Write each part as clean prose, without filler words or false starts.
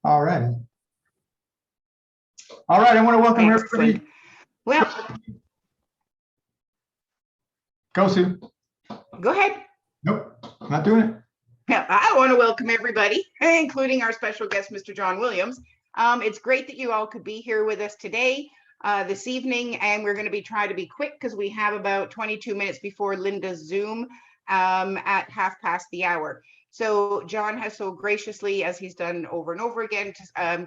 All right. All right. I want to welcome everybody. Well, go, Sue. Go ahead. Nope, I'm not doing it. Yeah, I want to welcome everybody, including our special guest, Mr. John Williams. It's great that you all could be here with us today, this evening, and we're going to be trying to be quick because we have about 22 minutes before Linda's Zoom at 1:30. So John has so graciously, as he's done over and over again,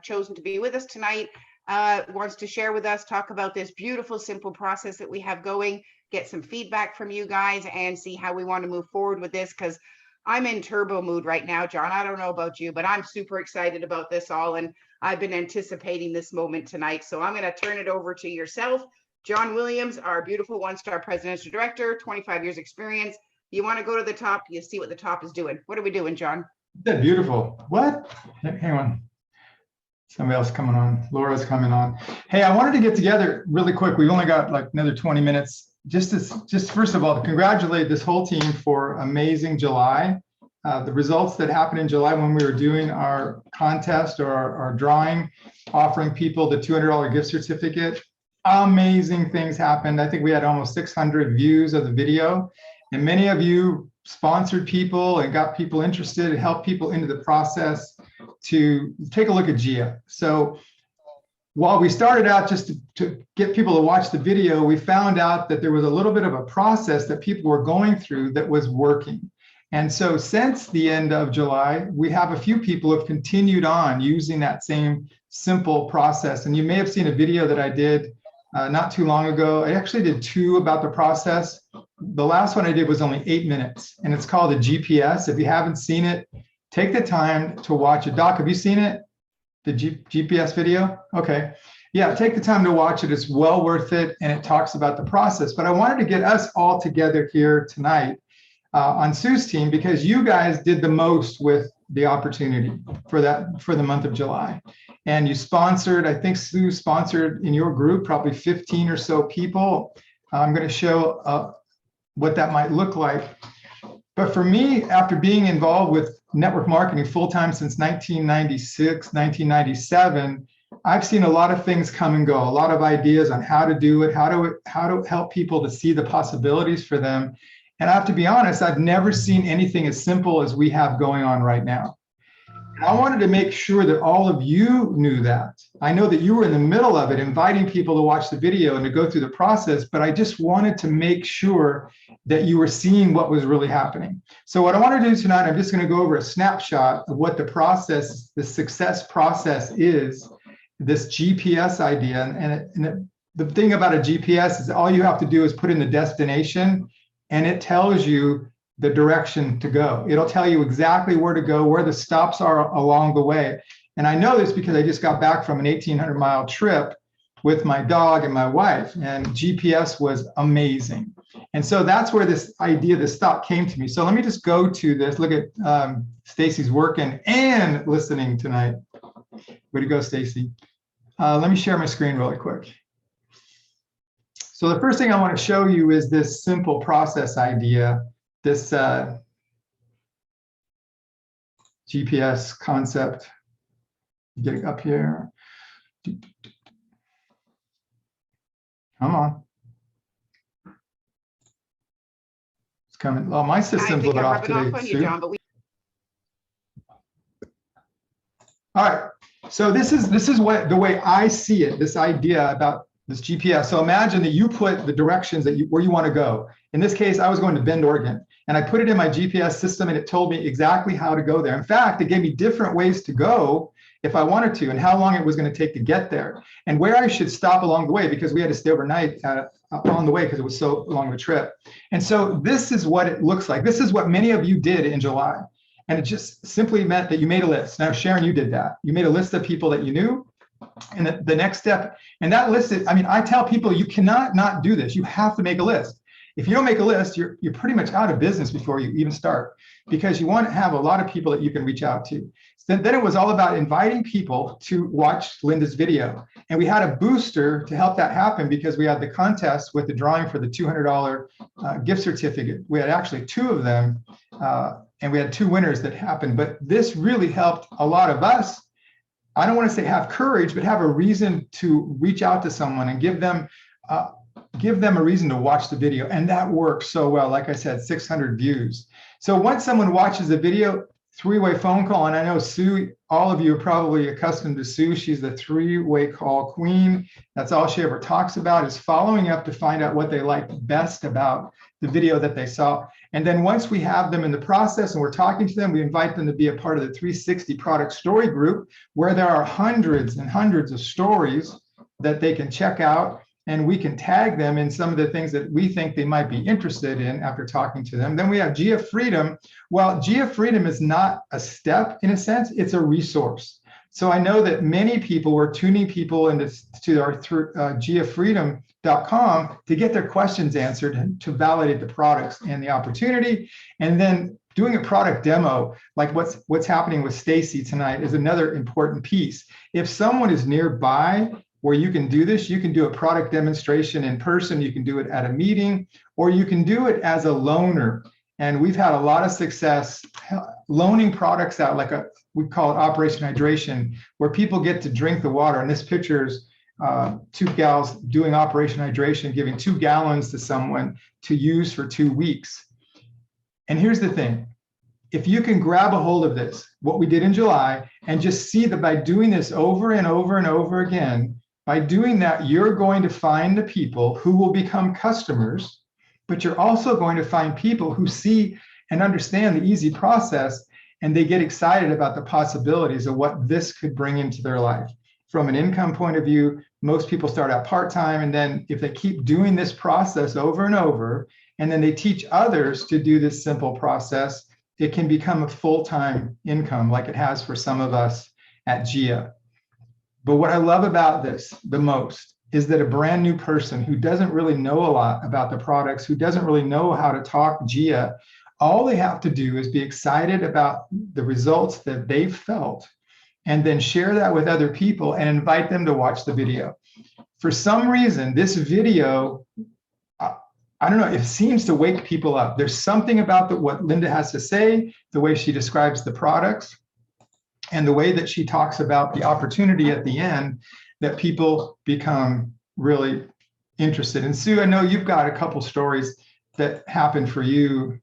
chosen to be with us tonight, wants to share with us, talk about this beautiful, simple process that we have going, get some feedback from you guys and see how we want to move forward with this, because I'm in turbo mood right now, John. I don't know about you, but I'm super excited about this all, and I've been anticipating this moment tonight. So I'm going to turn it over to yourself, John Williams, our beautiful one-star presidential director, 25 years experience. You want to go to the top, you see what the top is doing. What are we doing, John? That's beautiful. What? Hang on. Somebody else coming on. Laura's coming on. Hey, I wanted to get together really quick. We've only got like another 20 minutes. Just first of all, to congratulate this whole team for amazing July. The results that happened in July when we were doing our contest or our drawing, offering people the $200 gift certificate, amazing things happened. I think we had almost 600 views of the video, and many of you sponsored people and got people interested and helped people into the process to take a look at GIA. So while we started out just to get people to watch the video, we found out that there was a little bit of a process that people were going through that was working. And so since the end of July, we have a few people who have continued on using that same simple process. And you may have seen a video that I did not too long ago. I actually did two about the process. The last one I did was only 8 minutes, and it's called a GPS. If you haven't seen it, take the time to watch it. Doc, have you seen it? The GPS video? Okay. Yeah, take the time to watch it. It's well worth it, and it talks about the process. But I wanted to get us all together here tonight on Sue's team, because you guys did the most with the opportunity for the month of July. And you sponsored, I think Sue sponsored in your group, probably 15 or so people. I'm going to show what that might look like. But for me, after being involved with network marketing full-time since 1996, 1997, I've seen a lot of things come and go, a lot of ideas on how to do it, how to help people to see the possibilities for them. And I have to be honest, I've never seen anything as simple as we have going on right now. I wanted to make sure that all of you knew that. I know that you were in the middle of it, inviting people to watch the video and to go through the process, but I just wanted to make sure that you were seeing what was really happening. So what I want to do tonight, I'm just going to go over a snapshot of what the process, the success process is, this GPS idea. And the thing about a GPS is all you have to do is put in the destination, and it tells you the direction to go. It'll tell you exactly where to go, where the stops are along the way. And I know this because I just got back from an 1,800-mile trip with my dog and my wife, and GPS was amazing. And so that's where this idea, this thought came to me. So let me just go to this. Look at Stacy's working and listening tonight. Way to go, Stacy. Let me share my screen really quick. So the first thing I want to show you is this simple process idea, this GPS concept. Getting up here. Come on. It's coming. Oh, my system's a little bit off today. All right. So this is what the way I see it, this idea about this GPS. So imagine that you put the directions that where you want to go. In this case, I was going to Bend, Oregon, and I put it in my GPS system, and it told me exactly how to go there. In fact, it gave me different ways to go if I wanted to, and how long it was going to take to get there, and where I should stop along the way, because we had to stay overnight on the way because it was so long of a trip. And so this is what it looks like. This is what many of you did in July. And it just simply meant that you made a list. Now, Sharon, you did that. You made a list of people that you knew. And the next step, and that list is, I mean, I tell people you cannot not do this. You have to make a list. If you don't make a list, you're pretty much out of business before you even start, because you want to have a lot of people that you can reach out to. So then it was all about inviting people to watch Linda's video. And we had a booster to help that happen, because we had the contest with the drawing for the $200 gift certificate. We had actually two of them, and we had two winners that happened. But this really helped a lot of us I don't want to say have courage, but have a reason to reach out to someone and give them a reason to watch the video. And that works so well. Like I said, 600 views. So once someone watches the video, three-way phone call, and I know Sue, all of you are probably accustomed to Sue. She's the three-way call queen. That's all she ever talks about, is following up to find out what they liked best about the video that they saw. And then once we have them in the process and we're talking to them, we invite them to be a part of the 360 product story group, where there are hundreds and hundreds of stories that they can check out. And we can tag them in some of the things that we think they might be interested in after talking to them. Then we have Gia Freedom. Well, Gia Freedom is not a step in a sense, it's a resource. So I know that many people were tuning people into our giafreedom.com to get their questions answered and to validate the products and the opportunity. And then doing a product demo, like what's happening with Stacy tonight, is another important piece. If someone is nearby where you can do this, you can do a product demonstration in person, you can do it at a meeting, or you can do it as a loaner. And we've had a lot of success loaning products out, like we call it Operation Hydration, where people get to drink the water. And this picture is two gals doing Operation Hydration, giving 2 gallons to someone to use for 2 weeks. And here's the thing. If you can grab a hold of this, what we did in July, and just see that by doing this over and over and over again, by doing that, you're going to find the people who will become customers, but you're also going to find people who see and understand the easy process, and they get excited about the possibilities of what this could bring into their life. From an income point of view, most people start out part-time, and then if they keep doing this process over and over, and then they teach others to do this simple process, it can become a full-time income like it has for some of us at Gia. But what I love about this the most is that a brand new person who doesn't really know a lot about the products, who doesn't really know how to talk Gia, all they have to do is be excited about the results that they've felt, and then share that with other people and invite them to watch the video. For some reason, this video, I don't know, it seems to wake people up. There's something about what Linda has to say, the way she describes the products, and the way that she talks about the opportunity at the end, that people become really interested. And Sue, I know you've got a couple stories that happened for you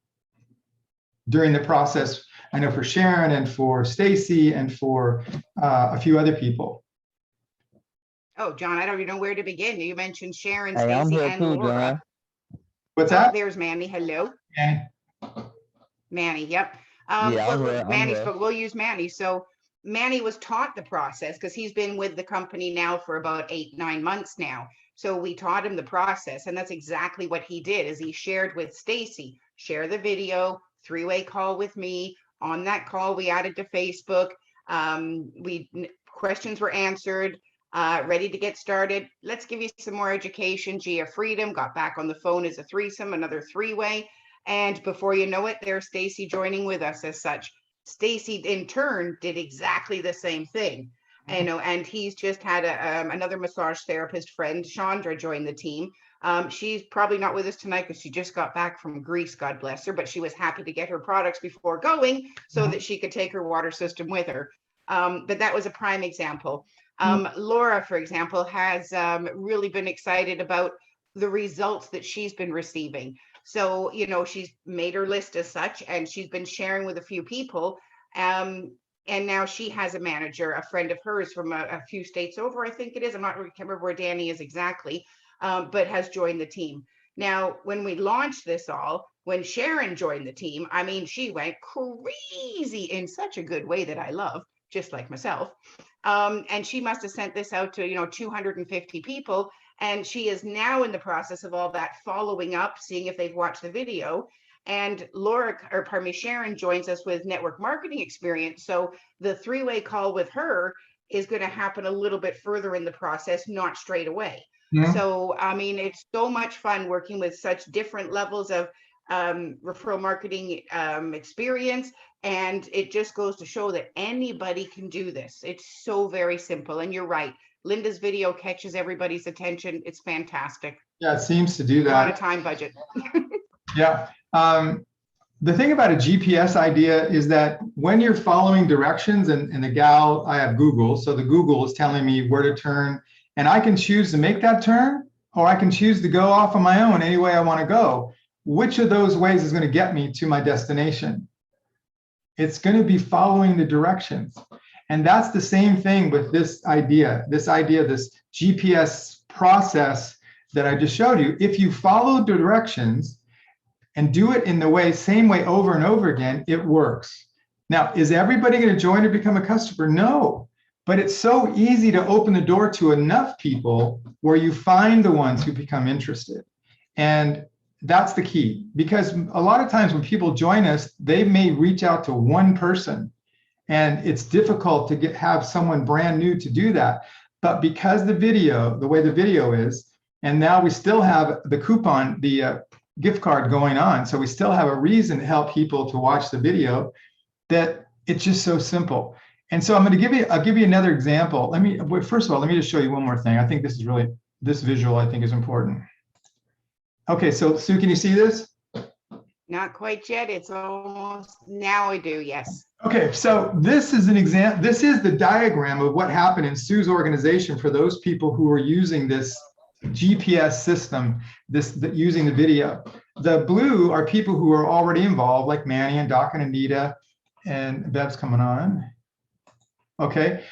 during the process. I know for Sharon and for Stacy and for a few other people. Oh, John, I don't even know where to begin. You mentioned Sharon, Hey, I'm Stacy, here and too, Laura. John. What's Oh, that? there's Manny. Hello. Okay. Manny, yep. Yeah, I'm Well, here, I'm Manny's, here. but we'll use Manny. So Manny was taught the process because he's been with the company now for about 8-9 months now. So we taught him the process, and that's exactly what he did. Is he shared with Stacy, share the video, 3-way call with me. On that call, we added to Facebook. Questions were answered. Ready to get started. Let's give you some more education. Gia Freedom got back on the phone as a threesome, another 3-way. And before you know it, there's Stacy joining with us as such. Stacy in turn did exactly the same thing, and he's just had another massage therapist friend, Chandra, join the team. She's probably not with us tonight because she just got back from Greece, God bless her, but she was happy to get her products before going so that she could take her water system with her. But that was a prime example. Laura, for example, has really been excited about the results that she's been receiving. So, she's made her list as such, and she's been sharing with a few people. And now she has a manager, a friend of hers from a few states over, I think it is. I can't remember where Danny is exactly, but has joined the team. Now, when we launched this all, when Sharon joined the team, I mean, she went crazy in such a good way that I love, just like myself. And she must have sent this out to, 250 people. And she is now in the process of all that following up, seeing if they've watched the video. And Sharon joins us with network marketing experience. So the 3-way call with her is going to happen a little bit further in the process, not straight away. Yeah. So, I mean, it's so much fun working with such different levels of referral marketing experience. And it just goes to show that anybody can do this. It's so very simple. And you're right. Linda's video catches everybody's attention. It's fantastic. Yeah, it seems to do A lot of that. time budget. Yeah. the thing about a GPS idea is that when you're following directions, and the gal, I have Google, so the Google is telling me where to turn, and I can choose to make that turn, or I can choose to go off on my own any way I want to go. Which of those ways is going to get me to my destination? It's going to be following the directions. And that's the same thing with this idea, this GPS process that I just showed you. If you follow the directions and do it in the same way over and over again, it works. Now, is everybody going to join to become a customer? No, but it's so easy to open the door to enough people where you find the ones who become interested. And that's the key, because a lot of times when people join us, they may reach out to one person, and it's difficult to have someone brand new to do that. But because the way the video is, and now we still have the coupon, the gift card going on, so we still have a reason to help people to watch the video, that it's just so simple. And so I'll give you another example. First of all, let me just show you one more thing. I think this visual I think is important. Okay, so Sue, can you see this? Not quite yet. It's almost, now I do, yes. Okay, so this is an example. This is the diagram of what happened in Sue's organization for those people who are using this GPS system, using the video. The blue are people who are already involved, like Manny and Doc and Anita, and Bev's coming on. Okay,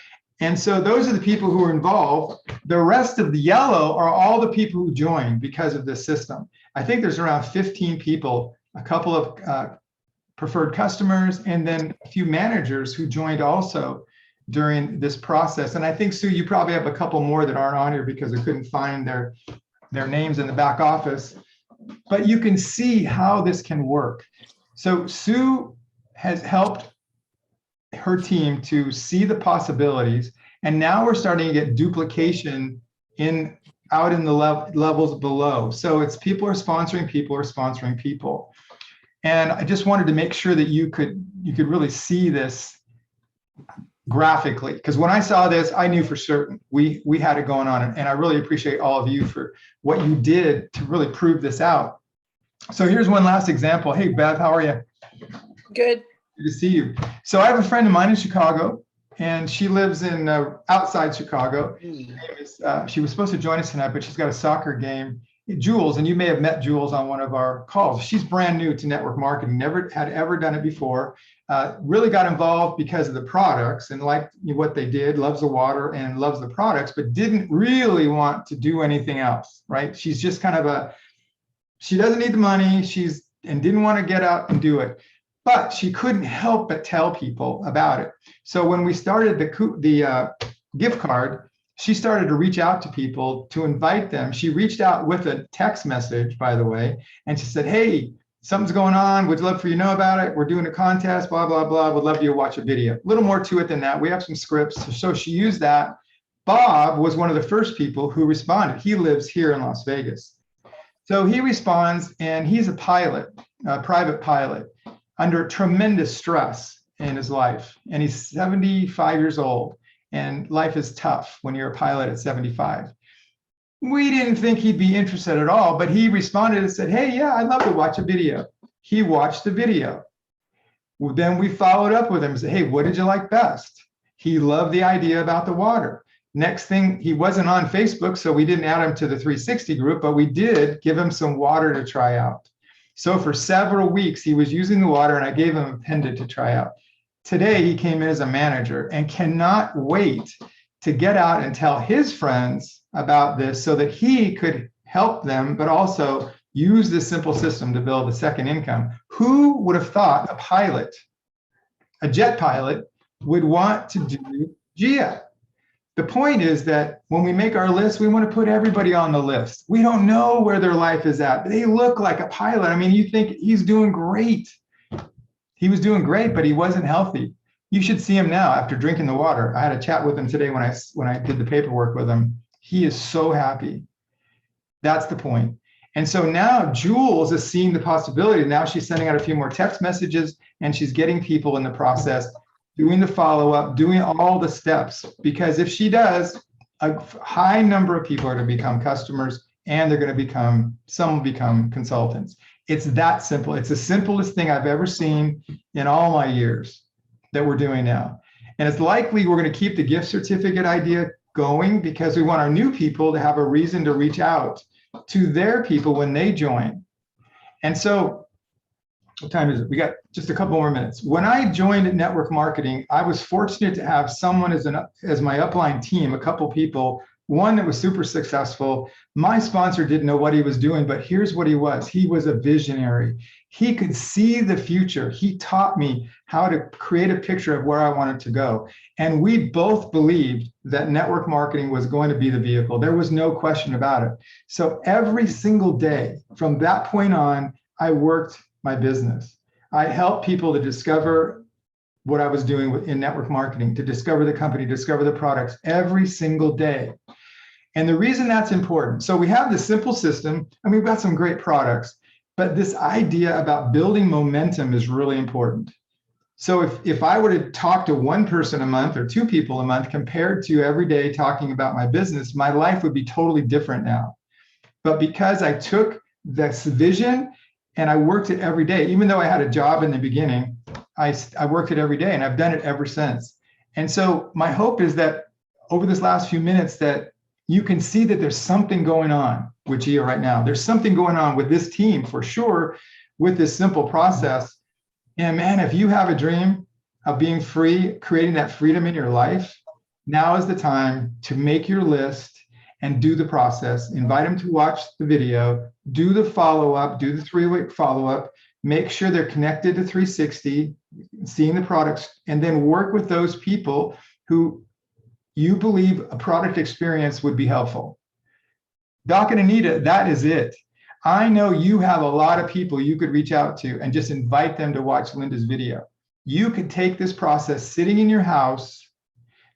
and so those are the people who are involved. The rest of the yellow are all the people who joined because of this system. I think there's around 15 people, a couple of preferred customers, and then a few managers who joined also during this process. And I think, Sue, you probably have a couple more that aren't on here because I couldn't find their names in the back office. But you can see how this can work. So Sue has helped her team to see the possibilities, and now we're starting to get duplication out in the levels below. So it's people are sponsoring people. And I just wanted to make sure that you could really see this graphically, because when I saw this, I knew for certain we had it going on, and I really appreciate all of you for what you did to really prove this out. So here's one last example. Hey, Beth, how are you? Good. Good to see you. So I have a friend of mine in Chicago, and she lives in outside Chicago. She was supposed to join us tonight, but she's got a soccer game. Jules, and you may have met Jules on one of our calls. She's brand new to network marketing, never had ever done it before. Really got involved because of the products and liked what they did, loves the water and loves the products, but didn't really want to do anything else, right? She's just kind of she doesn't need the money, and didn't want to get out and do it. But she couldn't help but tell people about it. So when we started the gift card, she started to reach out to people to invite them. She reached out with a text message, by the way, and she said, hey, something's going on. Would love for you to know about it. We're doing a contest, blah, blah, blah. Would love you to watch a video. A little more to it than that. We have some scripts. So she used that. Bob was one of the first people who responded. He lives here in Las Vegas. So he responds, and he's a pilot, a private pilot, under tremendous stress in his life. And he's 75 years old. And life is tough when you're a pilot at 75. We didn't think he'd be interested at all, but he responded and said, hey, yeah, I'd love to watch a video. He watched the video. Well, then we followed up with him and said, hey, what did you like best? He loved the idea about the water. Next thing, he wasn't on Facebook, so we didn't add him to the 360 group, but we did give him some water to try out. So for several weeks, he was using the water, and I gave him a pendant to try out. Today, he came in as a manager and cannot wait to get out and tell his friends about this so that he could help them, but also use this simple system to build a second income. Who would have thought a pilot, a jet pilot, would want to do GIA? The point is that when we make our list, we want to put everybody on the list. We don't know where their life is at. They look like a pilot. I mean, you think he's doing great. He was doing great, but he wasn't healthy. You should see him now after drinking the water. I had a chat with him today when I did the paperwork with him. He is so happy. That's the point. And so now Jules is seeing the possibility. Now she's sending out a few more text messages, and she's getting people in the process, doing the follow-up, doing all the steps. Because if she does, a high number of people are going to become customers, and some will become consultants. It's that simple. It's the simplest thing I've ever seen in all my years that we're doing now. And it's likely we're going to keep the gift certificate idea going because we want our new people to have a reason to reach out to their people when they join. And so, what time is it? We got just a couple more minutes. When I joined network marketing, I was fortunate to have someone as my upline team, a couple people, one that was super successful. My sponsor didn't know what he was doing, but here's what he was. He was a visionary. He could see the future. He taught me how to create a picture of where I wanted to go. And we both believed that network marketing was going to be the vehicle. There was no question about it. So every single day from that point on, I worked my business. I helped people to discover what I was doing in network marketing, to discover the company, discover the products every single day. And the reason that's important, so we have this simple system, and we've got some great products, but this idea about building momentum is really important. So if I were to talk to one person a month or two people a month compared to every day talking about my business, my life would be totally different now. But because I took this vision and I worked it every day, even though I had a job in the beginning, I worked it every day, and I've done it ever since. And so my hope is that over this last few minutes that you can see that there's something going on with Gia right now. There's something going on with this team for sure, with this simple process. And man, if you have a dream of being free, creating that freedom in your life, now is the time to make your list and do the process. Invite them to watch the video, do the follow-up, do the 3-week follow-up, make sure they're connected to 360, seeing the products, and then work with those people who you believe a product experience would be helpful. Doc and Anita, that is it. I know you have a lot of people you could reach out to and just invite them to watch Linda's video. You could take this process sitting in your house,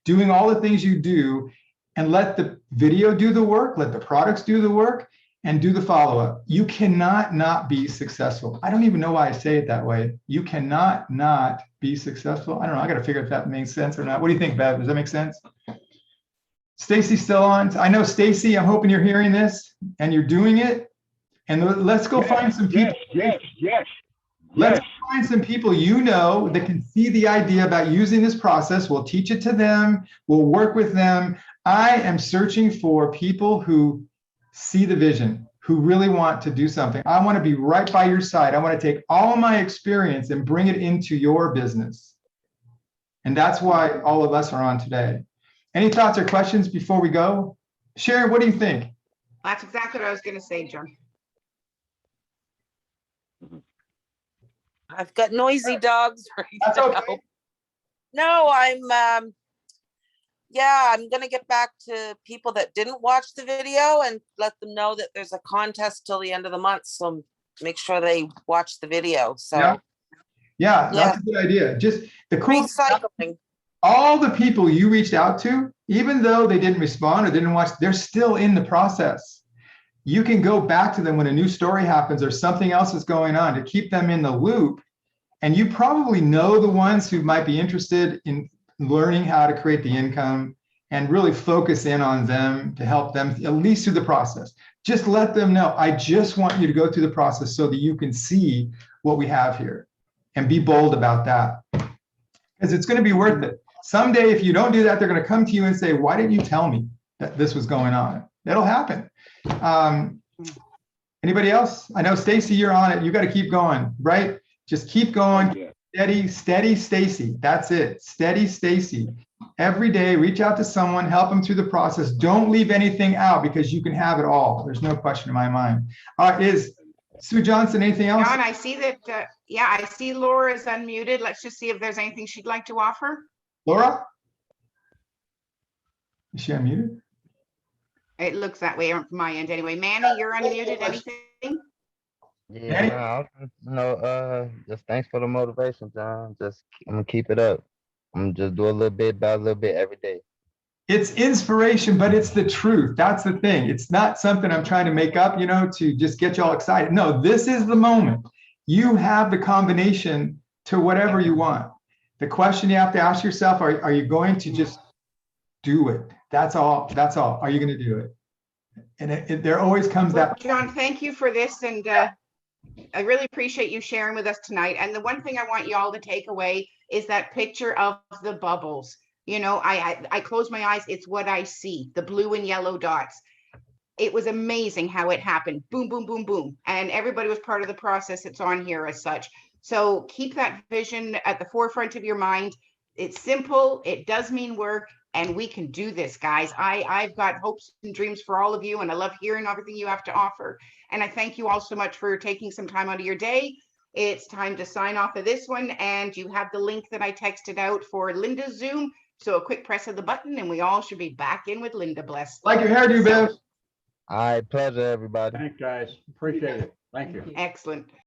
doing all the things you do, and let the video do the work, let the products do the work, and do the follow-up. You cannot not be successful. I don't even know why I say it that way. You cannot not be successful. I don't know. I got to figure if that makes sense or not. What do you think, Bev? Does that make sense? Stacy's still on. I know, Stacy, I'm hoping you're hearing this and you're doing it. And let's go find some people. Yes. Let's find some people you know that can see the idea about using this process. We'll teach it to them. We'll work with them. I am searching for people who see the vision, who really want to do something. I want to be right by your side. I want to take all my experience and bring it into your business. And that's why all of us are on today. Any thoughts or questions before we go? Sharon, what do you think? That's exactly what I was going to say, John. I've got noisy dogs right That's now. okay. No, I'm gonna get back to people that didn't watch the video and let them know that there's a contest till the end of the month. So make sure they watch the video. So Yeah, that's a good idea. Just the cool, recycling. all the people you reached out to, even though they didn't respond or didn't watch, they're still in the process. You can go back to them when a new story happens or something else is going on to keep them in the loop. And you probably know the ones who might be interested in learning how to create the income and really focus in on them to help them at least through the process. Just let them know, I just want you to go through the process so that you can see what we have here and be bold about that. Because it's going to be worth it. Someday, if you don't do that, they're going to come to you and say, why didn't you tell me that this was going on? That'll happen. Anybody else? I know, Stacy, you're on it. You got to keep going, right? Just keep going. Steady Stacy. That's it. Steady Stacy. Every day, reach out to someone, help them through the process. Don't leave anything out because you can have it all. There's no question in my mind. Is Sue Johnson, anything else? John, I see that, I see Laura is unmuted. Let's just see if there's anything she'd like to offer. Laura? Is she unmuted? It looks that way from my end anyway. Manny, you're unmuted. Anything? Yeah, just thanks for the motivation, John. I'm gonna keep it up. I'm just do a little bit by a little bit every day. It's inspiration, but it's the truth. That's the thing. It's not something I'm trying to make up, to just get y'all excited. No, this is the moment. You have the combination to whatever you want. The question you have to ask yourself, are you going to just do it? That's all. Are you going to do it? And there always comes that. John, thank you for this. And I really appreciate you sharing with us tonight. And the one thing I want you all to take away is that picture of the bubbles. You know, I close my eyes, it's what I see, the blue and yellow dots. It was amazing how it happened. Boom, boom, boom, boom. And everybody was part of the process. It's on here as such. So keep that vision at the forefront of your mind. It's simple, it does mean work, and we can do this, guys. I've got hopes and dreams for all of you, and I love hearing everything you have to offer. And I thank you all so much for taking some time out of your day. It's time to sign off of this one, and you have the link that I texted out for Linda's Zoom. So a quick press of the button, and we all should be back in with Linda. Bless. Like your hairdo, Bev. All right, pleasure, everybody. Thanks, guys. Appreciate it. Thank you. Excellent.